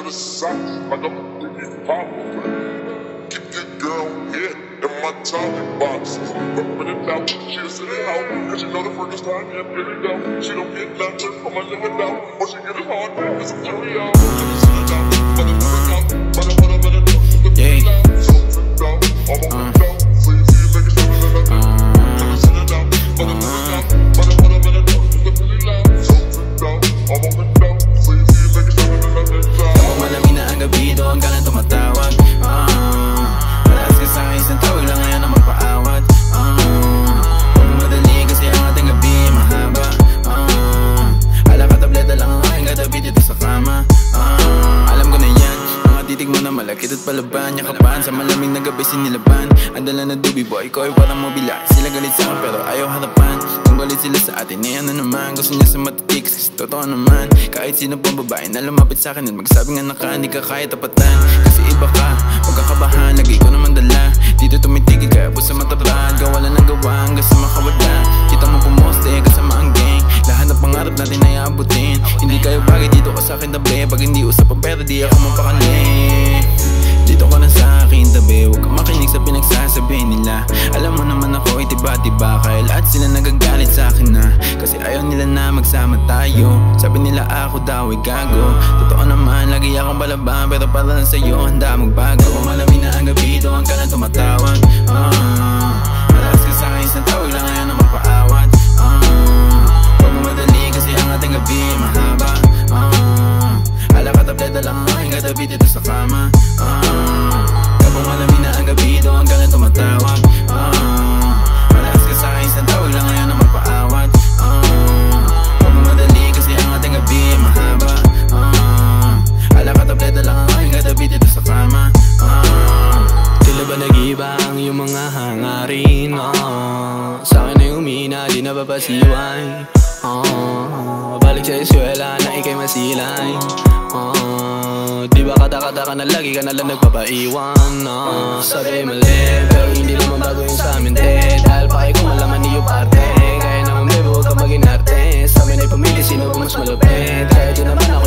the side like I'm a Biggie Papa. Keep your girl head in my Tommy box. Rubbing it out, she'll sit it out. Cause you know the first time you get it out. She don't get nothing from my living out. Once she get it hard, it's a carry out. Malakit at palaban, yakapan sa malamig na gabi sinilaban. Ang dala na dubi boy ko ay parang mobila. Sila galit sa akin pero ayaw harapan. Kung galit sila sa atin, eh ano naman. Gusto niya sa matitiks kasi totoo naman. Kahit sino pang babae na lumapit sa akin at magsabi nga na ka, hindi ka kaya tapatan. Kasi iba ka, huwag kakabahan, lagi ko naman dala. Dito tumitigil kaya po sa matabad. Gawa lang ng gawa hanggang sa makawala. Kita mo pumoste kasama ang gang. Lahat ng pangarap natin ay aabutin. Hindi kayo bagay dito ka sa akin tabi. Pag hindi usap ang pera di ako mapakali. Dito ka na sa akin tabi, huwag kang makinig sa pinagsasabi nila. Alam mo naman ako ay tiba-tiba, kaya lahat sila nagagalit sa akin na kasi ayaw nila na magsama tayo. Sabi nila ako daw ay gago. Totoo naman, lagi akong balaban, pero para lang sa'yo handa magbago. Kung malamig na ang gabi, doon ka na tumatawag. Malakas ka sa akin, isang tawag lang ngayon na magpaawat. Huwag mo madali kasi ang ating gabi mahaba. Ala ka tableta lang ang aking katabi dito sa kama. Kapag malamig na ang gabi, doon ka na tumatawag. Malakas ka sa akin, isang tawag lang ngayon na magpaawat. Huwag mo madali kasi ang ating gabi mahaba. Ala ka tableta lang ang aking katabi dito sa kama. Sila ba nag-iba ang iyong mga hangarin? Sa akin ay umina, di napapasiway. Balik sa eskwela na ikay masilay. Di ba kata-kata ka na lagi ka nalang nagpapaiwan? Sabi mali, pero hindi naman bago yung sa amin dahil pa ko malaman niyo parte. Kaya naman bebo, huwag ka maging arte. Sa amin ay pumili, sino ba mas malupit? Kaya di naman ako